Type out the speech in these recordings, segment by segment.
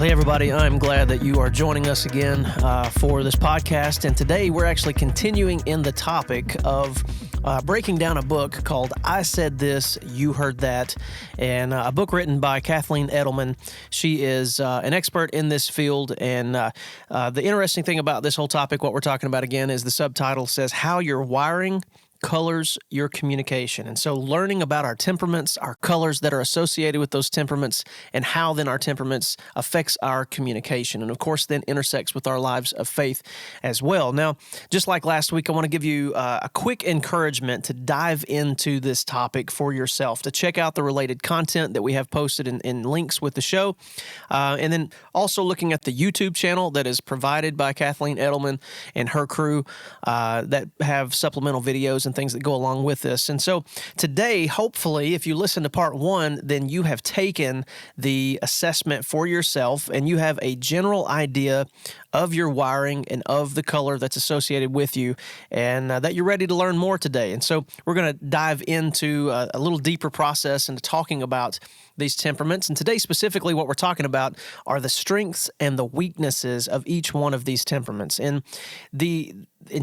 Well, hey, everybody. I'm glad that you are joining us again for this podcast. And today we're actually continuing in the topic of breaking down a book called I Said This, You Heard That, and a book written by Kathleen Edelman. She is an expert in this field. And the interesting thing about this whole topic, what we're talking about again, is the subtitle says, How Your Wiring Colors Your Communication. And so learning about our temperaments, our colors that are associated with those temperaments, and how then our temperaments affects our communication, and of course then intersects with our lives of faith as well. Now, just like last week, I want to give you a quick encouragement to dive into this topic for yourself, to check out the related content that we have posted in links with the show, and then also looking at the YouTube channel that is provided by Kathleen Edelman and her crew that have supplemental videos and things that go along with this. And so today, hopefully, if you listen to part one, then you have taken the assessment for yourself and you have a general idea of your wiring and of the color that's associated with you, and that you're ready to learn more today. And so we're going to dive into a little deeper process into talking about these temperaments. And today specifically what we're talking about are the strengths and the weaknesses of each one of these temperaments. And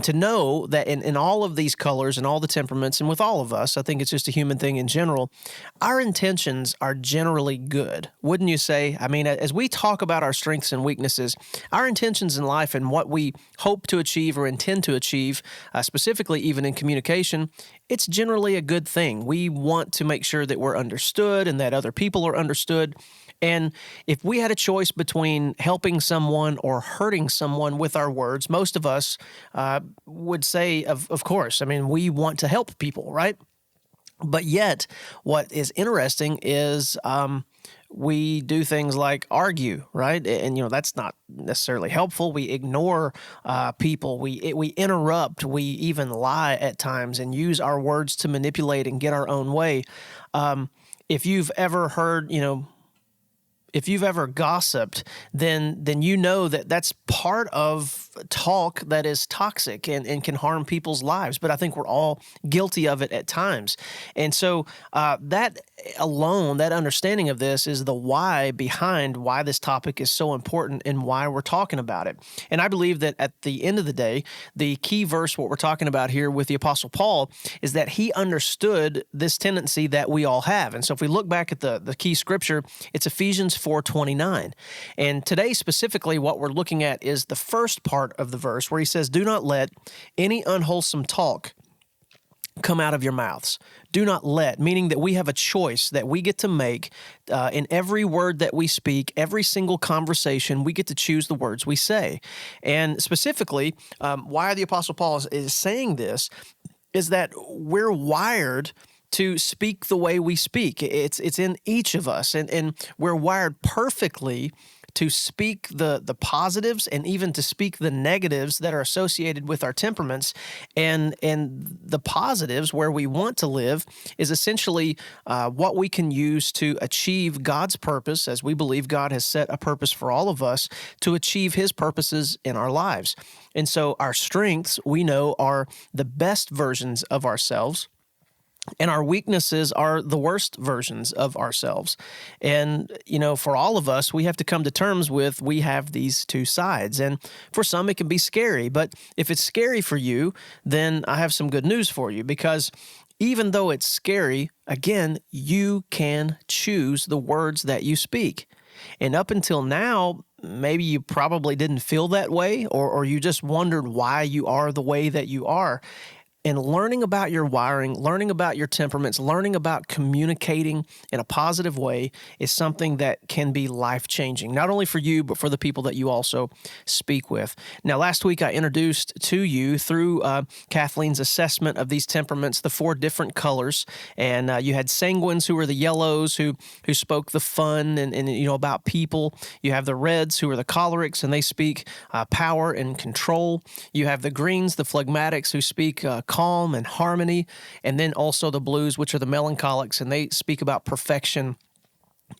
to know that in all of these colors and all the temperaments, and with all of us, I think it's just a human thing in general, our intentions are generally good. Wouldn't you say? I mean, as we talk about our strengths and weaknesses, our intentions in life and what we hope to achieve or intend to achieve, specifically even in communication, it's generally a good thing. We want to make sure that we're understood and that other people are understood. And if we had a choice between helping someone or hurting someone with our words, most of us would say, of course, I mean, we want to help people, right? But yet, what is interesting is we do things like argue, right? And, that's not necessarily helpful. We ignore people. We interrupt. We even lie at times and use our words to manipulate and get our own way. If you've ever heard, if you've ever gossiped, then you know that that's part of talk that is toxic and can harm people's lives. But I think we're all guilty of it at times. And so that alone, that understanding of this is the why behind why this topic is so important and why we're talking about it. And I believe that at the end of the day, the key verse, what we're talking about here with the Apostle Paul, is that he understood this tendency that we all have. And so if we look back at the key scripture, it's Ephesians 4:29. And today specifically what we're looking at is the first part of the verse where he says, do not let any unwholesome talk come out of your mouths. Do not let, meaning that we have a choice that we get to make in every word that we speak, every single conversation, we get to choose the words we say. And specifically, why the Apostle Paul is saying this is that we're wired to speak the way we speak. It's in each of us, and we're wired perfectly to speak the positives and even to speak the negatives that are associated with our temperaments. And the positives, where we want to live, is essentially what we can use to achieve God's purpose, as we believe God has set a purpose for all of us to achieve His purposes in our lives. And so our strengths, we know, are the best versions of ourselves, and our weaknesses are the worst versions of ourselves. And, for all of us, we have to come to terms with we have these two sides. And for some, it can be scary. But if it's scary for you, then I have some good news for you, because even though it's scary, again, you can choose the words that you speak. And up until now, maybe you probably didn't feel that way, or you just wondered why you are the way that you are. And learning about your wiring, learning about your temperaments, learning about communicating in a positive way is something that can be life-changing, not only for you, but for the people that you also speak with. Now, last week I introduced to you through Kathleen's assessment of these temperaments, the 4 different colors. And you had sanguines, who were the yellows, who spoke the fun and about people. You have the reds, who are the cholerics, and they speak power and control. You have the greens, the phlegmatics, who speak calm and harmony, and then also the blues, which are the melancholics, and they speak about perfection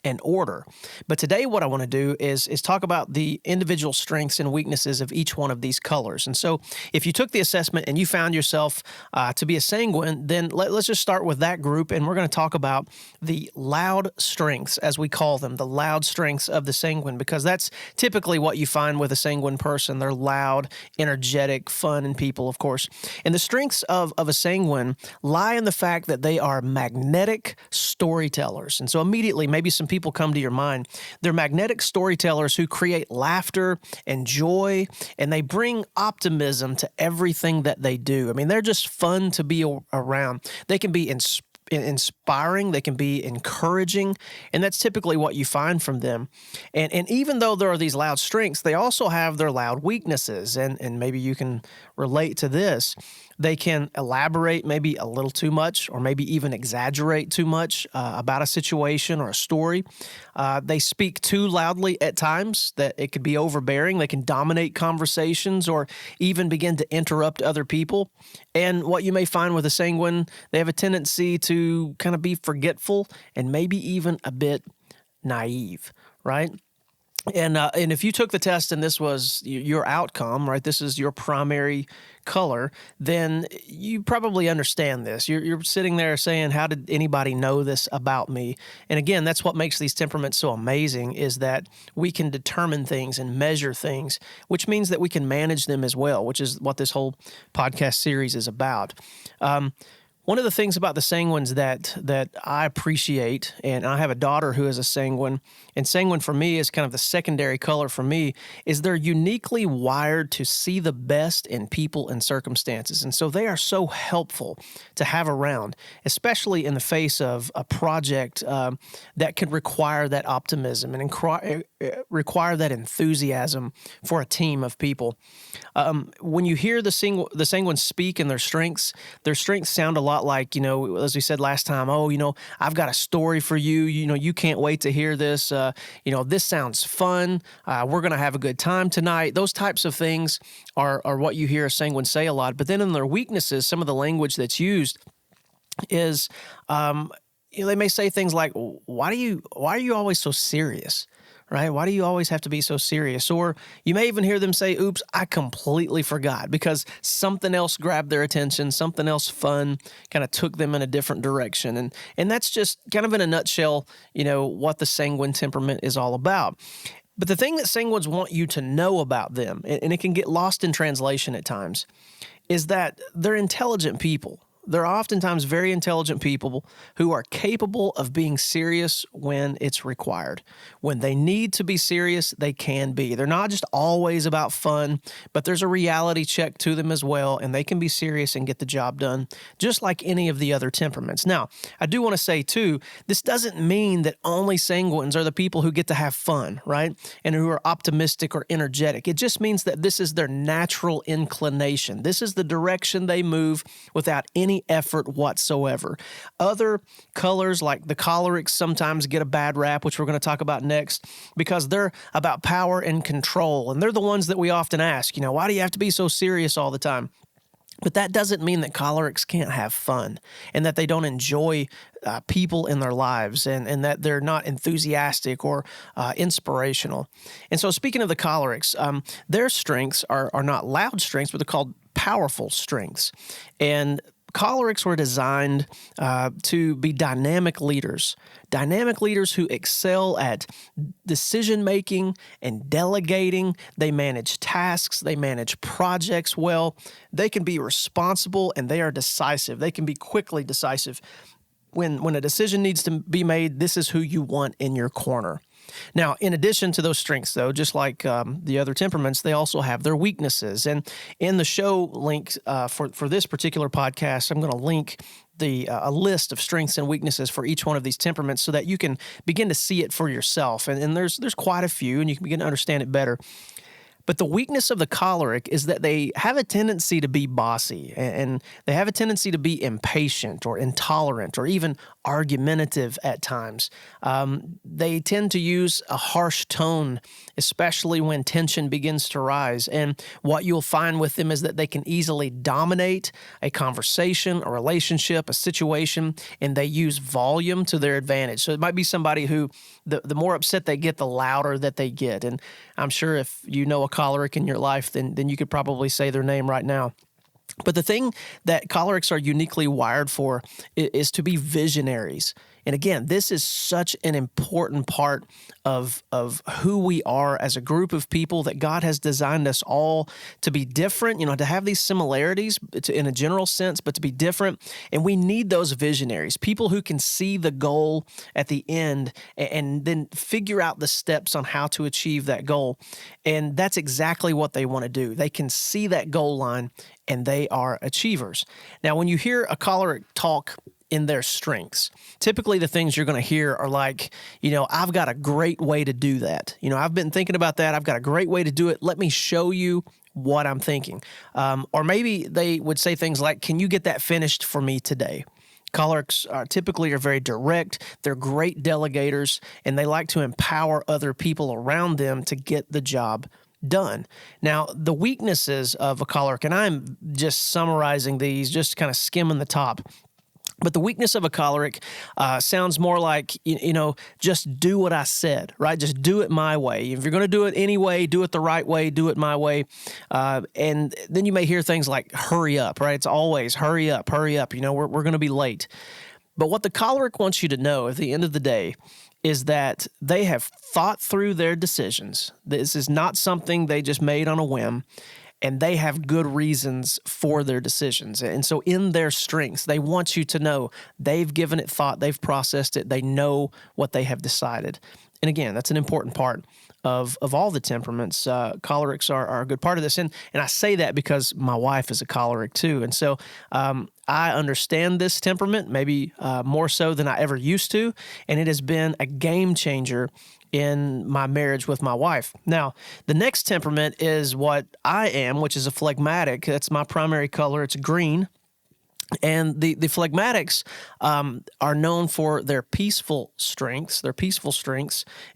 and order. But today what I want to do is talk about the individual strengths and weaknesses of each one of these colors. And so if you took the assessment and you found yourself to be a sanguine, then let's just start with that group, and we're going to talk about the loud strengths, as we call them, the loud strengths of the sanguine, because that's typically what you find with a sanguine person. They're loud, energetic, fun, and people, of course. And the strengths of a sanguine lie in the fact that they are magnetic storytellers. And so immediately, maybe some people come to your mind. They're magnetic storytellers who create laughter and joy, and they bring optimism to everything that they do. I mean, they're just fun to be around. They can be inspiring, they can be encouraging, and that's typically what you find from them. And even though there are these loud strengths, they also have their loud weaknesses, and maybe you can relate to this. They can elaborate maybe a little too much, or maybe even exaggerate too much about a situation or a story. They speak too loudly at times that it could be overbearing. They can dominate conversations or even begin to interrupt other people. And what you may find with a sanguine, they have a tendency to kind of be forgetful and maybe even a bit naive, right? And if you took the test and this was your outcome, right, this is your primary color, then you probably understand this. You're sitting there saying, how did anybody know this about me? And again, that's what makes these temperaments so amazing, is that we can determine things and measure things, which means that we can manage them as well, which is what this whole podcast series is about. One of the things about the sanguines that I appreciate, and I have a daughter who is a sanguine, and sanguine for me is kind of the secondary color for me, is they're uniquely wired to see the best in people and circumstances. And so they are so helpful to have around, especially in the face of a project that could require that optimism and require that enthusiasm for a team of people. When you hear the sanguines speak and their strengths sound a lot like, as we said last time, I've got a story for you. You can't wait to hear this. This sounds fun. We're going to have a good time tonight. Those types of things are what you hear a sanguine say a lot. But then in their weaknesses, some of the language that's used is, they may say things like, why are you always so serious? Right? Why do you always have to be so serious? Or you may even hear them say, oops, I completely forgot, because something else grabbed their attention, something else fun kind of took them in a different direction. And that's just kind of in a nutshell, what the sanguine temperament is all about. But the thing that sanguines want you to know about them, and it can get lost in translation at times, is that they're intelligent people. They're oftentimes very intelligent people who are capable of being serious when it's required. When they need to be serious, they can be. They're not just always about fun, but there's a reality check to them as well, and they can be serious and get the job done, just like any of the other temperaments. Now, I do want to say, too, this doesn't mean that only sanguines are the people who get to have fun, right, and who are optimistic or energetic. It just means that this is their natural inclination. This is the direction they move without any effort whatsoever. Other colors like the cholerics sometimes get a bad rap, which we're going to talk about next, because they're about power and control. And they're the ones that we often ask, why do you have to be so serious all the time? But that doesn't mean that cholerics can't have fun and that they don't enjoy people in their lives and that they're not enthusiastic or inspirational. And so speaking of the cholerics, their strengths are not loud strengths, but they're called powerful strengths. And cholerics were designed to be dynamic leaders who excel at decision-making and delegating. They manage tasks. They manage projects well. They can be responsible, and they are decisive. They can be quickly decisive. When a decision needs to be made, this is who you want in your corner. Now, in addition to those strengths, though, just like the other temperaments, they also have their weaknesses. And in the show link for this particular podcast, I'm going to link a list of strengths and weaknesses for each one of these temperaments so that you can begin to see it for yourself. And there's quite a few, and you can begin to understand it better. But the weakness of the choleric is that they have a tendency to be bossy, and they have a tendency to be impatient or intolerant or even argumentative at times. They tend to use a harsh tone, especially when tension begins to rise. And what you'll find with them is that they can easily dominate a conversation, a relationship, a situation, and they use volume to their advantage. So it might be somebody who, the more upset they get, the louder that they get. And I'm sure if you know a choleric in your life, then you could probably say their name right now. But the thing that cholerics are uniquely wired for is to be visionaries. And again, this is such an important part of who we are as a group of people, that God has designed us all to be different, to have these similarities in a general sense, but to be different. And we need those visionaries, people who can see the goal at the end and then figure out the steps on how to achieve that goal. And that's exactly what they want to do. They can see that goal line, and they are achievers. Now, when you hear a choleric talk in their strengths, typically the things you're going to hear are like, I've got a great way to do that. I've been thinking about that. I've got a great way to do it. Let me show you what I'm thinking. Or maybe they would say things like, can you get that finished for me today? Cholerics typically are very direct. They're great delegators, and they like to empower other people around them to get the job done. Now, the weaknesses of a choleric, and I'm just summarizing these, just kind of skimming the top. But the weakness of a choleric sounds more like, just do what I said, right? Just do it my way. If you're going to do it anyway, do it the right way, do it my way. And then you may hear things like, hurry up, right? It's always hurry up. We're going to be late. But what the choleric wants you to know at the end of the day is that they have thought through their decisions. This is not something they just made on a whim. And they have good reasons for their decisions. And so in their strengths, they want you to know they've given it thought, they've processed it, they know what they have decided. And again, that's an important part of all the temperaments. Cholerics are a good part of this. And I say that because my wife is a choleric too. And so I understand this temperament, maybe more so than I ever used to. And it has been a game changer in my marriage with my wife. Now, the next temperament is what I am, which is a phlegmatic. That's my primary color. It's green. And the phlegmatics are known for their peaceful strengths,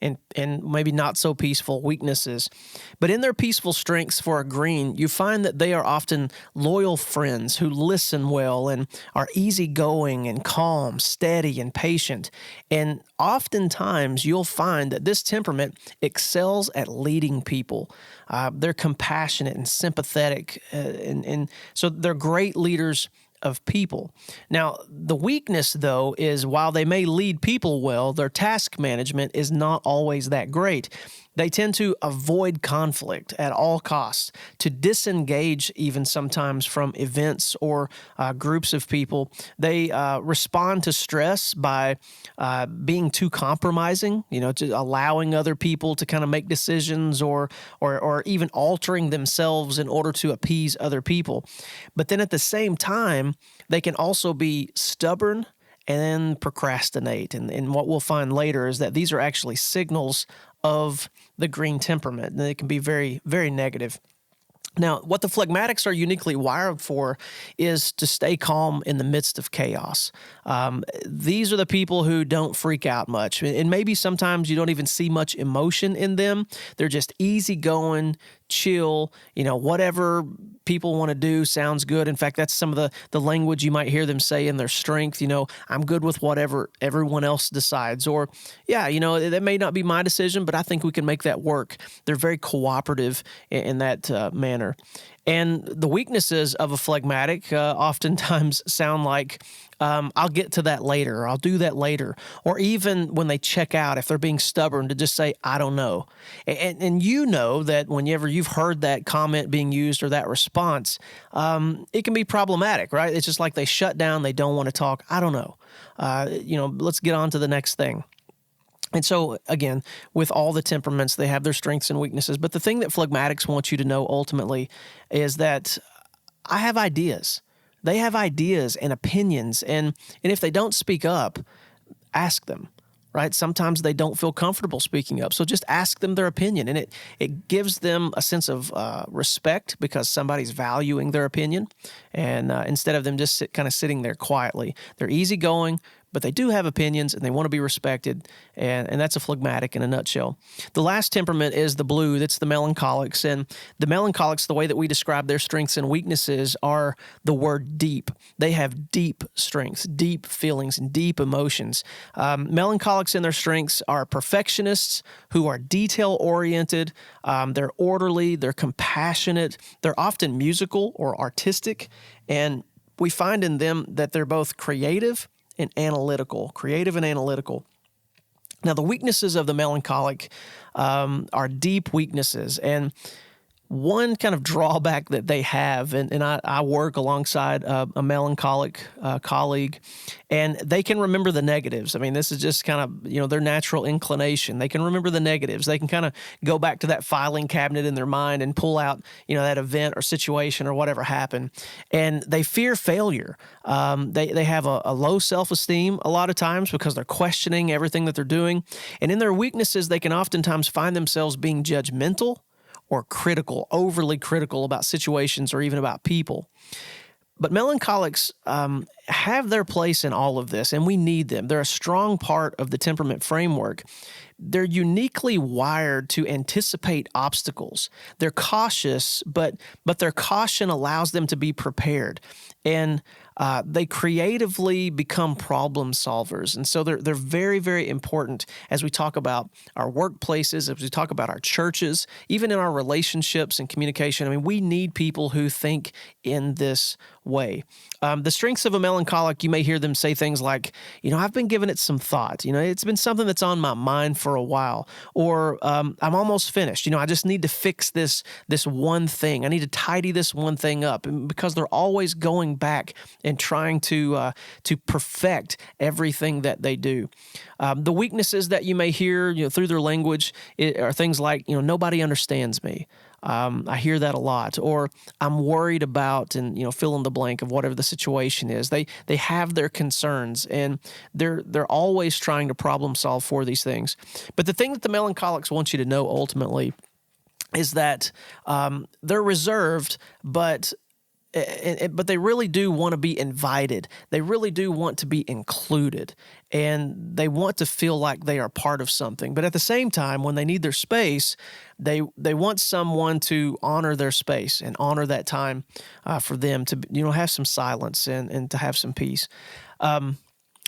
and maybe not so peaceful weaknesses. But in their peaceful strengths for a green, you find that they are often loyal friends who listen well and are easygoing and calm, steady, and patient. And oftentimes you'll find that this temperament excels at leading people. They're compassionate and sympathetic, and so they're great leaders of people. Now, the weakness, though, is while they may lead people well, their task management is not always that great. They tend to avoid conflict at all costs, to disengage even sometimes from events or groups of people. They respond to stress by being too compromising, to allowing other people to kind of make decisions or even altering themselves in order to appease other people. But then at the same time, they can also be stubborn and procrastinate. And what we'll find later is that these are actually signals of the green temperament, and they can be very, very negative. Now, what the phlegmatics are uniquely wired for is to stay calm in the midst of chaos. These are the people who don't freak out much, and maybe sometimes you don't even see much emotion in them. They're just easygoing, chill, whatever people want to do sounds good. In fact, that's some of the language you might hear them say in their strength. I'm good with whatever everyone else decides. Or, that may not be my decision, but I think we can make that work. They're very cooperative in that manner. And the weaknesses of a phlegmatic oftentimes sound like, I'll get to that later, or I'll do that later. Or even when they check out, if they're being stubborn, to just say, I don't know. And you know that whenever you've heard that comment being used or that response, it can be problematic, right? It's just like they shut down, they don't want to talk. I don't know. Let's get on to the next thing. And so, again, with all the temperaments, they have their strengths and weaknesses. But the thing that phlegmatics want you to know ultimately is that I have ideas. They have ideas and opinions. And if they don't speak up, ask them. right? Sometimes they don't feel comfortable speaking up. So just ask them their opinion. And it gives them a sense of respect because somebody's valuing their opinion. And instead of them just kind of sitting there quietly, they're easygoing, but they do have opinions and they want to be respected. And that's a phlegmatic in a nutshell. The last temperament is the blue. That's the melancholics. And the melancholics, the way that we describe their strengths and weaknesses are the word deep. They have deep strengths, deep feelings, and deep emotions. Melancholics in their strengths are perfectionists who are detail-oriented. They're orderly. They're compassionate. They're often musical or artistic. And we find in them that they're both creative and analytical. Now, the weaknesses of the melancholic are deep weaknesses, and one kind of drawback that they have, and I work alongside a melancholic colleague, and they can remember the negatives. I mean, this is just kind of, their natural inclination. They can remember the negatives. They can kind of go back to that filing cabinet in their mind and pull out, that event or situation or whatever happened. And they fear failure. They have a low self-esteem a lot of times because they're questioning everything that they're doing. And in their weaknesses, they can oftentimes find themselves being judgmental or critical, overly critical about situations or even about people. But melancholics have their place in all of this, and we need them. They're a strong part of the temperament framework. They're uniquely wired to anticipate obstacles. They're cautious, but their caution allows them to be prepared. And they creatively become problem solvers. And so they're very, very important as we talk about our workplaces, as we talk about our churches, even in our relationships and communication. I mean, we need people who think in this way. The strengths of a melancholic, you may hear them say things like, I've been giving it some thought. It's been something that's on my mind for a while. Or I'm almost finished. I just need to fix this one thing. I need to tidy this one thing up. And because they're always going back and trying to perfect everything that they do. The weaknesses that you may hear through their language are things like, nobody understands me. I hear that a lot, or I'm worried about, and fill in the blank of whatever the situation is. They have their concerns, and they're always trying to problem solve for these things. But the thing that the melancholics want you to know ultimately is that they're reserved, but they really do want to be invited. They really do want to be included, and they want to feel like they are part of something. But at the same time, when they need their space, they want someone to honor their space and honor that time for them to have some silence and to have some peace.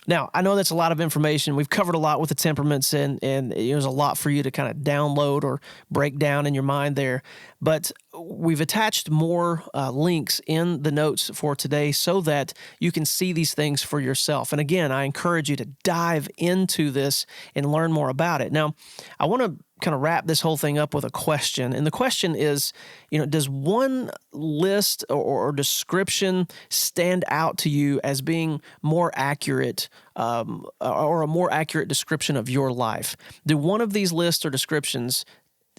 Now, I know that's a lot of information. We've covered a lot with the temperaments, and there's a lot for you to kind of download or break down in your mind there. But we've attached more links in the notes for today so that you can see these things for yourself. And again, I encourage you to dive into this and learn more about it. Now, I want to kind of wrap this whole thing up with a question. And the question is, does one list or description stand out to you as being more accurate or a more accurate description of your life? Do one of these lists or descriptions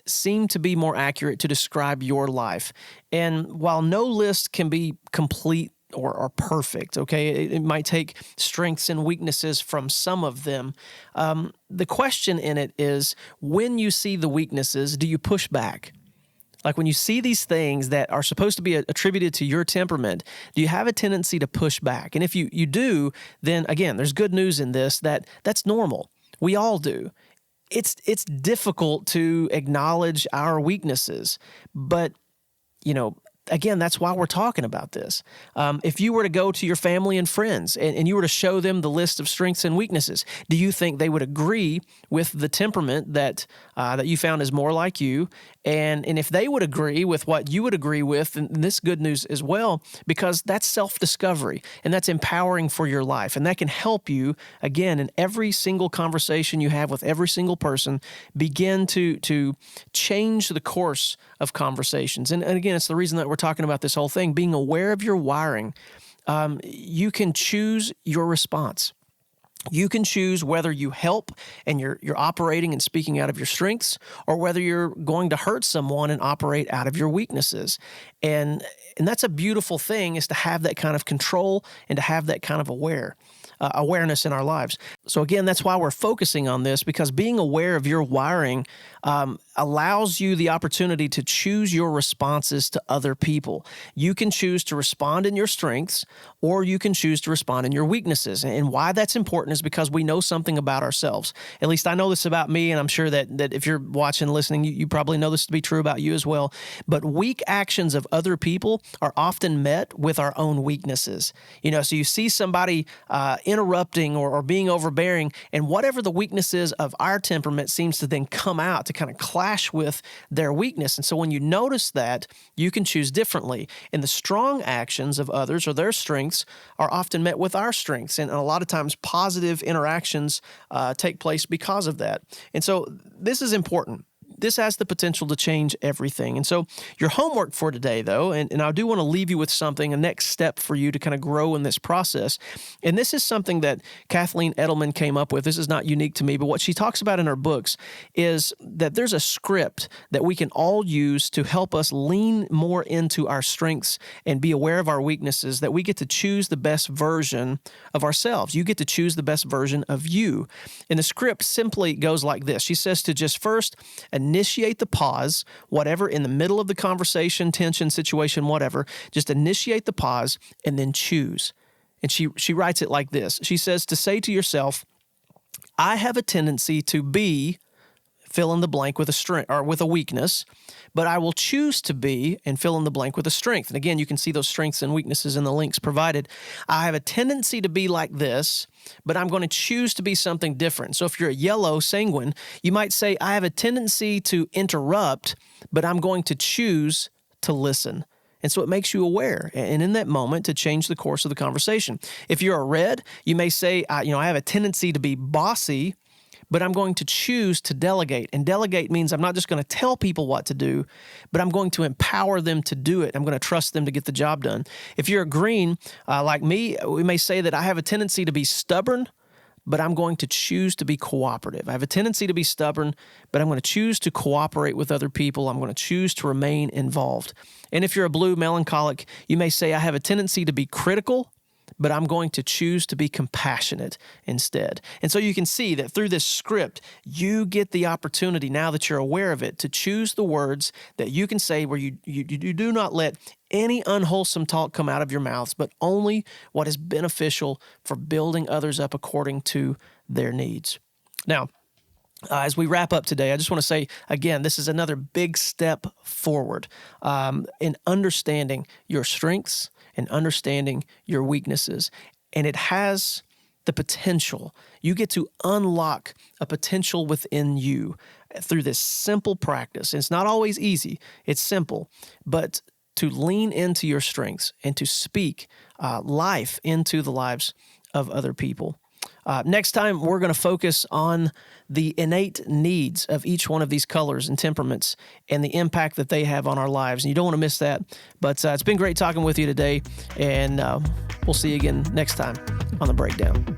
seem to be more accurate to describe your life? And while no list can be complete or perfect, okay? It might take strengths and weaknesses from some of them. The question in it is, when you see the weaknesses, do you push back? Like when you see these things that are supposed to be attributed to your temperament, do you have a tendency to push back? And if you do, then again, there's good news in this, that's normal. We all do. It's difficult to acknowledge our weaknesses, but again, that's why we're talking about this. If you were to go to your family and friends and you were to show them the list of strengths and weaknesses, do you think they would agree with the temperament that you found is more like you? And if they would agree with what you would agree with, and this good news as well, because that's self-discovery and that's empowering for your life. And that can help you, again, in every single conversation you have with every single person, begin to change the course of conversations. And again, it's the reason that we're talking about this whole thing, being aware of your wiring. You can choose your response. You can choose whether you help and you're operating and speaking out of your strengths, or whether you're going to hurt someone and operate out of your weaknesses. And that's a beautiful thing, is to have that kind of control and to have that kind of awareness in our lives. So again, that's why we're focusing on this, because being aware of your wiring allows you the opportunity to choose your responses to other people. You can choose to respond in your strengths, or you can choose to respond in your weaknesses. And why that's important is because we know something about ourselves. At least I know this about me, and I'm sure that if you're watching, listening, you probably know this to be true about you as well. But weak actions of other people are often met with our own weaknesses. So you see somebody interrupting or being overbearing, and whatever the weakness is of our temperament seems to then come out to kind of clash with their weakness. And so when you notice that, you can choose differently. And the strong actions of others or their strengths are often met with our strengths. And a lot of times positive interactions take place because of that. And so this is important. This has the potential to change everything. And so your homework for today, though, and I do want to leave you with something, a next step for you to kind of grow in this process. And this is something that Kathleen Edelman came up with. This is not unique to me, but what she talks about in her books is that there's a script that we can all use to help us lean more into our strengths and be aware of our weaknesses, that we get to choose the best version of ourselves. You get to choose the best version of you. And the script simply goes like this. She says to just first initiate the pause, whatever, in the middle of the conversation, tension, situation, whatever. Just initiate the pause and then choose. And she writes it like this. She says to say to yourself, I have a tendency to be, fill in the blank with a strength or with a weakness, but I will choose to be and fill in the blank with a strength. And again, you can see those strengths and weaknesses in the links provided. I have a tendency to be like this, but I'm going to choose to be something different. So if you're a yellow sanguine, you might say, I have a tendency to interrupt, but I'm going to choose to listen. And so it makes you aware, and in that moment, to change the course of the conversation. If you're a red, you may say, I have a tendency to be bossy, but I'm going to choose to delegate. And delegate means I'm not just going to tell people what to do, but I'm going to empower them to do it. I'm going to trust them to get the job done. If you're a green, like me, we may say that I have a tendency to be stubborn, but I'm going to choose to be cooperative. I have a tendency to be stubborn, but I'm going to choose to cooperate with other people. I'm going to choose to remain involved. And if you're a blue, melancholic, you may say I have a tendency to be critical, but I'm going to choose to be compassionate instead. And so you can see that through this script, you get the opportunity, now that you're aware of it, to choose the words that you can say where you do not let any unwholesome talk come out of your mouths, but only what is beneficial for building others up according to their needs. Now, as we wrap up today, I just want to say, again, this is another big step forward in understanding your strengths and understanding your weaknesses. And it has the potential. You get to unlock a potential within you through this simple practice. And it's not always easy. It's simple. But to lean into your strengths and to speak life into the lives of other people. Next time, we're going to focus on the innate needs of each one of these colors and temperaments and the impact that they have on our lives. And you don't want to miss that. But it's been great talking with you today, and we'll see you again next time on The Breakdown.